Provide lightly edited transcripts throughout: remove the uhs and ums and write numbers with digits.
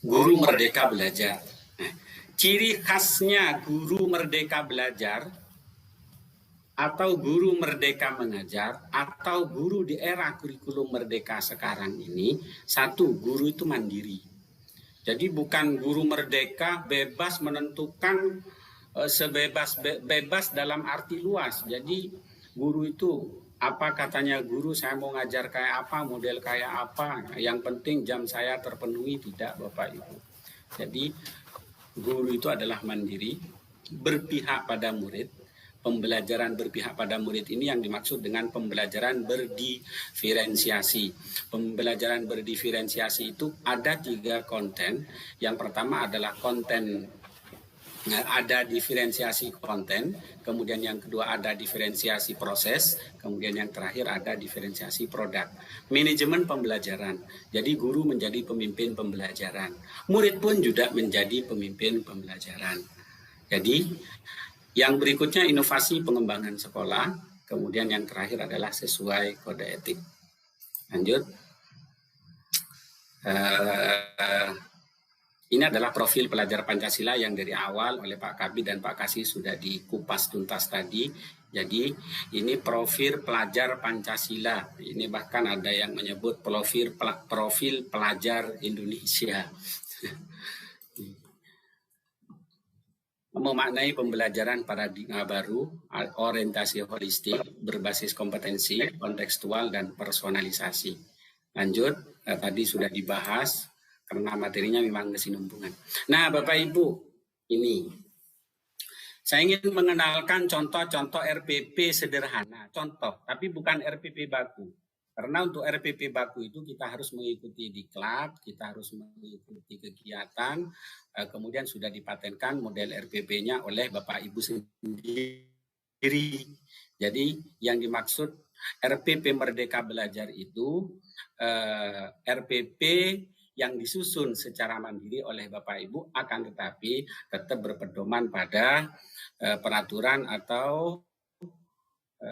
Guru Merdeka Belajar. Nah, ciri khasnya guru Merdeka Belajar atau guru Merdeka Mengajar atau guru di era kurikulum Merdeka sekarang ini, satu, guru itu mandiri. Jadi bukan guru merdeka bebas menentukan sebebas dalam arti luas. Jadi guru itu apa katanya guru, saya mau ngajar kayak apa, model kayak apa, yang penting jam saya terpenuhi, tidak Bapak Ibu. Jadi guru itu adalah mandiri, berpihak pada murid. Pembelajaran berpihak pada murid ini yang dimaksud dengan pembelajaran berdiferensiasi. Pembelajaran berdiferensiasi itu ada 3 konten. Yang pertama adalah konten, ada diferensiasi konten, kemudian yang kedua ada diferensiasi proses, kemudian yang terakhir ada diferensiasi produk. Manajemen pembelajaran. Jadi guru menjadi pemimpin pembelajaran. Murid pun juga menjadi pemimpin pembelajaran. Jadi yang berikutnya inovasi pengembangan sekolah, kemudian yang terakhir adalah sesuai kode etik. Lanjut. Ini adalah profil pelajar Pancasila yang dari awal oleh Pak Kabid dan Pak Kasih sudah dikupas tuntas tadi. Jadi ini profil pelajar Pancasila. Ini bahkan ada yang menyebut profil pelajar Indonesia. Memaknai pembelajaran paradigma baru, orientasi holistik, berbasis kompetensi, kontekstual, dan personalisasi. Lanjut, tadi sudah dibahas, karena materinya memang kesinambungan. Nah, Bapak Ibu, ini saya ingin mengenalkan contoh-contoh RPP sederhana, contoh, tapi bukan RPP baku. Karena untuk RPP baku itu kita harus mengikuti diklat, kita harus mengikuti kegiatan, kemudian sudah dipatenkan model RPP-nya oleh Bapak Ibu sendiri. Jadi yang dimaksud RPP Merdeka Belajar itu RPP yang disusun secara mandiri oleh Bapak Ibu, akan tetapi tetap berpedoman pada peraturan atau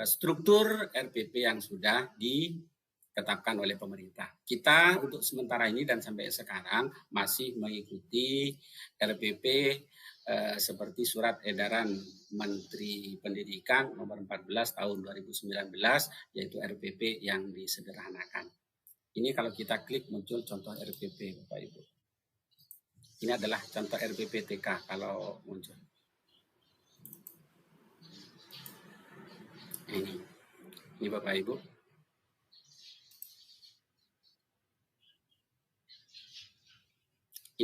struktur RPP yang sudah ditetapkan oleh pemerintah. Kita untuk sementara ini dan sampai sekarang masih mengikuti RPP seperti surat edaran Menteri Pendidikan nomor 14 tahun 2019, yaitu RPP yang disederhanakan. Ini kalau kita klik muncul contoh RPP Bapak Ibu. Ini adalah contoh RPP TK kalau muncul. Ini Bapak Ibu.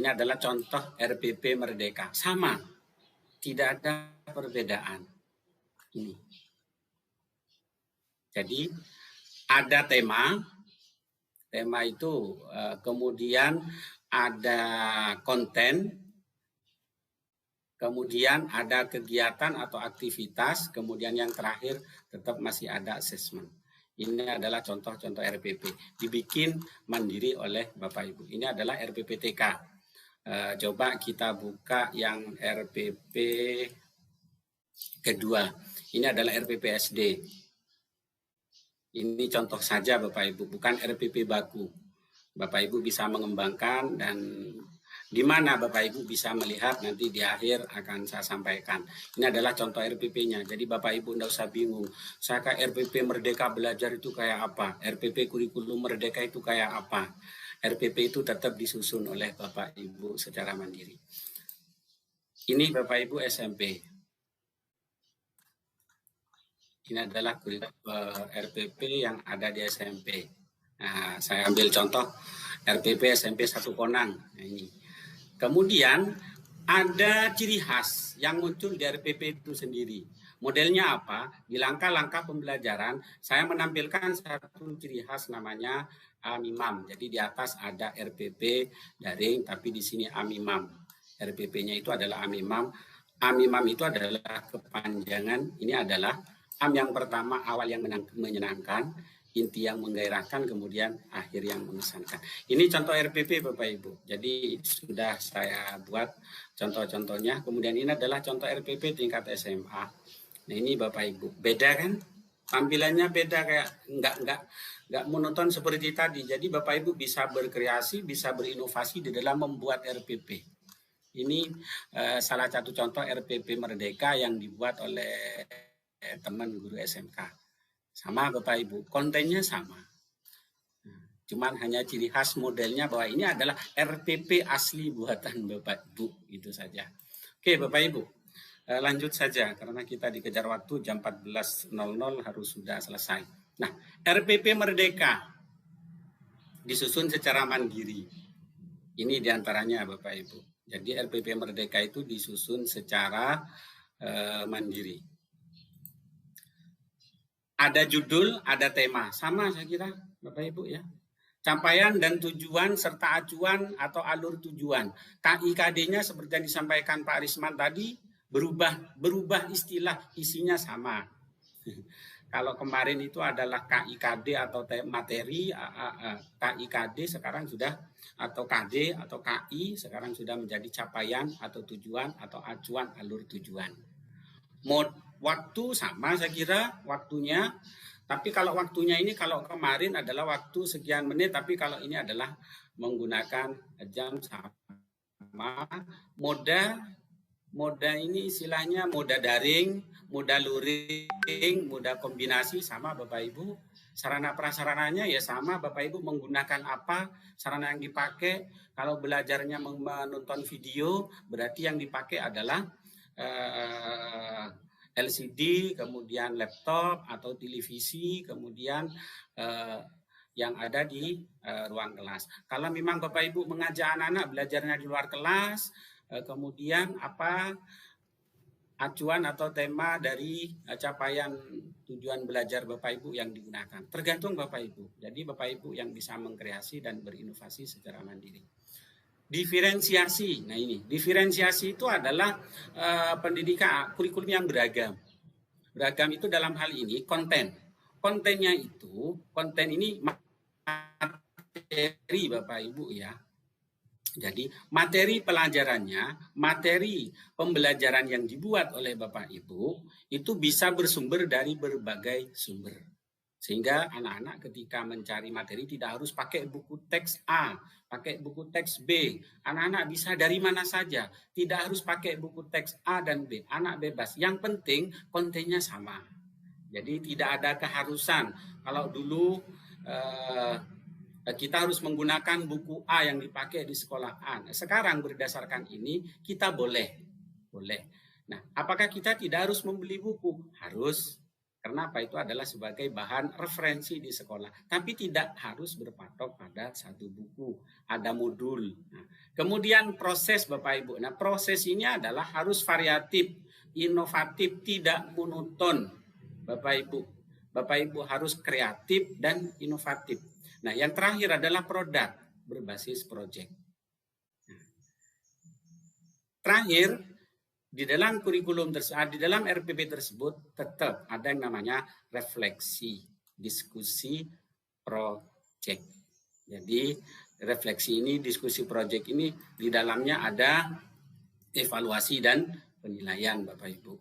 Ini adalah contoh RPP Merdeka. Sama, tidak ada perbedaan. Ini. Jadi ada tema itu, kemudian ada konten, kemudian ada kegiatan atau aktivitas, kemudian yang terakhir tetap masih ada asesmen. Ini adalah contoh-contoh RPP, dibikin mandiri oleh Bapak Ibu. Ini adalah RPP TK. Coba kita buka yang RPP kedua. Ini adalah RPP SD. Ini contoh saja Bapak Ibu, bukan RPP baku. Bapak Ibu bisa mengembangkan dan di mana Bapak Ibu bisa melihat nanti di akhir akan saya sampaikan. Ini adalah contoh RPP-nya. Jadi Bapak Ibu tidak usah bingung. Saya kayak RPP Merdeka Belajar itu kayak apa? RPP Kurikulum Merdeka itu kayak apa? RPP itu tetap disusun oleh Bapak Ibu secara mandiri. Ini Bapak Ibu SMP. Ini adalah RPP yang ada di SMP. Nah, saya ambil contoh RPP SMP 1 Konang. Nah, ini. Kemudian ada ciri khas yang muncul di RPP itu sendiri. Modelnya apa? Di langkah-langkah pembelajaran, saya menampilkan satu ciri khas namanya Amimam. Jadi di atas ada RPP daring, tapi di sini Amimam. RPP-nya itu adalah Amimam. Amimam itu adalah kepanjangan, ini adalah Am yang pertama, awal yang menyenangkan, inti yang menggairahkan, kemudian akhir yang mengesankan. Ini contoh RPP Bapak Ibu. Jadi sudah saya buat contoh-contohnya. Kemudian ini adalah contoh RPP tingkat SMA. Nah ini Bapak Ibu. Beda kan? tampilannya beda, kayak nggak monoton seperti tadi. Jadi Bapak Ibu bisa berkreasi, bisa berinovasi di dalam membuat RPP. Ini salah satu contoh RPP Merdeka yang dibuat oleh teman guru SMK. Sama Bapak Ibu, kontennya sama. Cuman hanya ciri khas modelnya bahwa ini adalah RPP asli buatan Bapak Ibu, itu saja. Oke Bapak Ibu, lanjut saja karena kita dikejar waktu, jam 14.00 harus sudah selesai. Nah, RPP Merdeka disusun secara mandiri. Ini diantaranya Bapak Ibu. Jadi RPP Merdeka itu disusun secara mandiri. Ada judul, ada tema, sama saya kira Bapak Ibu ya. Capaian dan tujuan serta acuan atau alur tujuan. KIKD-nya seperti yang disampaikan Pak Risman tadi berubah istilah, isinya sama. Kalau kemarin itu adalah KIKD atau materi, KIKD sekarang sudah, atau KD atau KI sekarang sudah menjadi capaian atau tujuan atau acuan alur tujuan. Waktu sama saya kira waktunya. Tapi kalau waktunya ini, kalau kemarin adalah waktu sekian menit, tapi kalau ini adalah menggunakan jam sama. Moda ini istilahnya moda daring, moda luring, moda kombinasi, sama Bapak Ibu. Sarana prasarananya ya sama Bapak Ibu, menggunakan apa, sarana yang dipakai. Kalau belajarnya menonton video, berarti yang dipakai adalah LCD, kemudian laptop atau televisi, kemudian yang ada di ruang kelas. Kalau memang Bapak Ibu mengajak anak-anak belajarnya di luar kelas, kemudian apa acuan atau tema dari capaian tujuan belajar Bapak Ibu yang digunakan. Tergantung Bapak Ibu. Jadi Bapak Ibu yang bisa mengkreasi dan berinovasi secara mandiri. Diferensiasi. Nah ini, diferensiasi itu adalah pendidikan kurikulum yang beragam. Beragam itu dalam hal ini konten. Kontennya itu, konten ini materi Bapak Ibu ya. Jadi materi pelajarannya, materi pembelajaran yang dibuat oleh Bapak Ibu itu bisa bersumber dari berbagai sumber. Sehingga anak-anak ketika mencari materi tidak harus pakai buku teks A, pakai buku teks B. Anak-anak bisa dari mana saja. Tidak harus pakai buku teks A dan B. Anak bebas. Yang penting kontennya sama. Jadi tidak ada keharusan. Kalau dulu kita harus menggunakan buku A yang dipakai di sekolah A. Sekarang berdasarkan ini kita boleh. Nah, apakah kita tidak harus membeli buku? Harus. Karena apa? Itu adalah sebagai bahan referensi di sekolah. Tapi tidak harus berpatok pada satu buku. Ada modul. Nah, kemudian proses Bapak Ibu. Nah, proses ini adalah harus variatif, inovatif, tidak monoton. Bapak Ibu. Bapak Ibu harus kreatif dan inovatif. Nah, yang terakhir adalah produk berbasis proyek. Nah, terakhir, di dalam kurikulum tersebut, di dalam RPP tersebut tetap ada yang namanya refleksi, diskusi, proyek. Jadi refleksi ini, diskusi, proyek ini di dalamnya ada evaluasi dan penilaian Bapak Ibu.